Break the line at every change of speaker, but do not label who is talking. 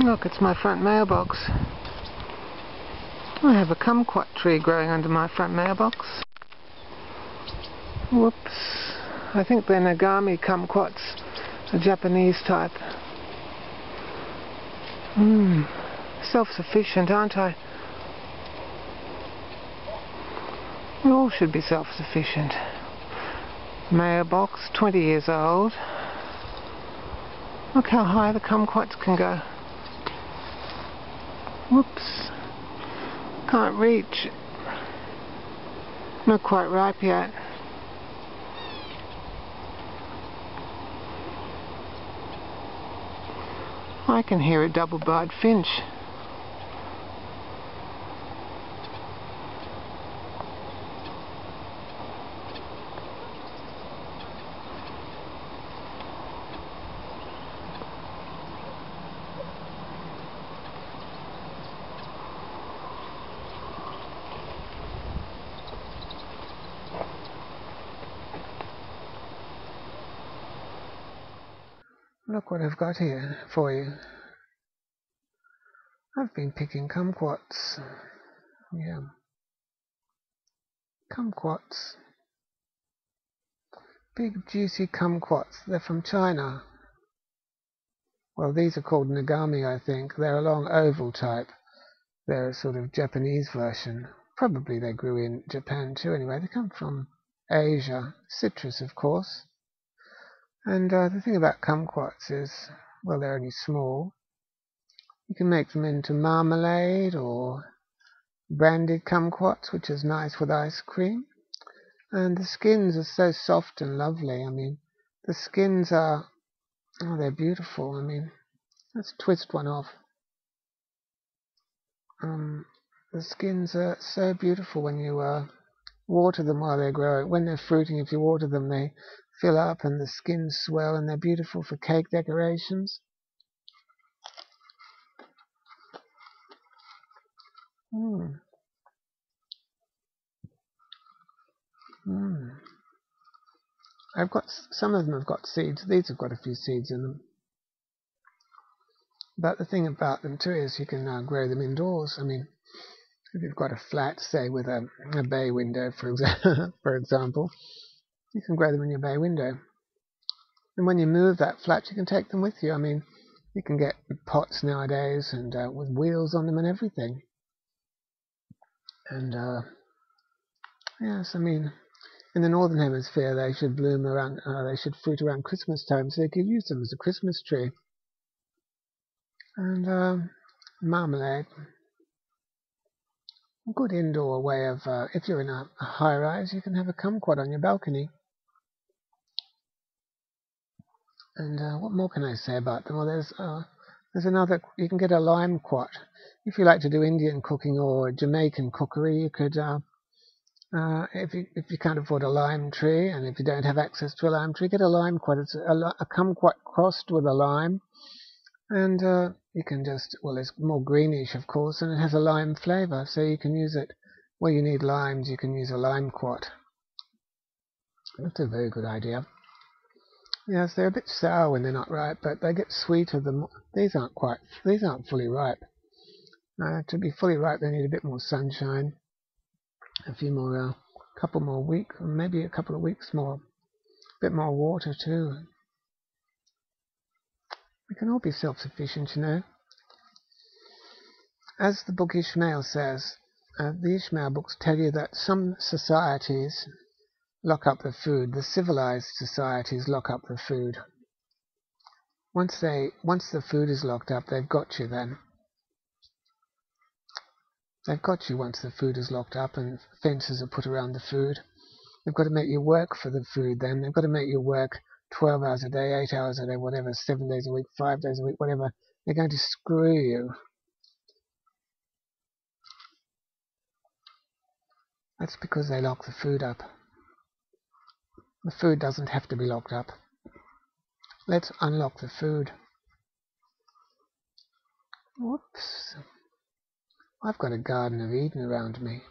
Look, it's my front mailbox. I have a kumquat tree growing under my front mailbox. Whoops. I think they're Nagami kumquats, a Japanese type. Self-sufficient, aren't I? We all should be self-sufficient. Mailbox, 20 years old. Look how high the kumquats can go. Whoops. Can't reach. Not quite ripe yet. I can hear a double-barred finch. Look what I've got here for you. I've been picking kumquats. Yeah. Kumquats. Big juicy kumquats. They're from China. Well, these are called Nagami, I think. They're a long oval type. They're a sort of Japanese version. Probably they grew in Japan too anyway. They come from Asia. Citrus, of course. And the thing about kumquats is, well, they're only small. You can make them into marmalade or brandy kumquats, which is nice with ice cream. And the skins are so soft and lovely. I mean, the skins are, oh, they're beautiful. I mean, let's twist one off. The skins are so beautiful when you water them while they're growing. When they're fruiting, if you water them, they fill up and the skins swell, and they're beautiful for cake decorations. I've got some of them have got seeds. These have got a few seeds in them. But the thing about them too is you can grow them indoors. I mean, if you've got a flat, say with a bay window, for example, you can grow them in your bay window. And when you move that flat, you can take them with you. I mean, you can get pots nowadays and with wheels on them and everything. And yes, I mean, in the northern hemisphere, they should bloom around. They should fruit around Christmas time, so you could use them as a Christmas tree. And marmalade. A good indoor way of, if you're in a high-rise, you can have a kumquat on your balcony. And what more can I say about them? Well, there's another. You can get a lime quat. If you like to do Indian cooking or Jamaican cookery, you could. If you can't afford a lime tree, and if you don't have access to a lime tree, get a lime quat. It's a kumquat crossed with a lime, and you can just, well, it's more greenish, of course, and it has a lime flavour, so you can use it where you need limes. You can use a lime quat. That's a very good idea. Yes, they're a bit sour when they're not ripe, but they get sweeter. These aren't fully ripe. To be fully ripe, they need a bit more sunshine, couple more weeks, maybe a couple of weeks more, a bit more water too. We can all be self-sufficient, you know. As the book Ishmael says, the Ishmael books tell you that some societies lock up the food. The civilized societies lock up the food. Once the food is locked up, they've got you then. They've got you once the food is locked up and fences are put around the food. They've got to make you work for the food then. They've got to make you work 12 hours a day, 8 hours a day, whatever, 7 days a week, 5 days a week, whatever. They're going to screw you. That's because they lock the food up. The food doesn't have to be locked up. Let's unlock the food. Whoops. I've got a Garden of Eden around me.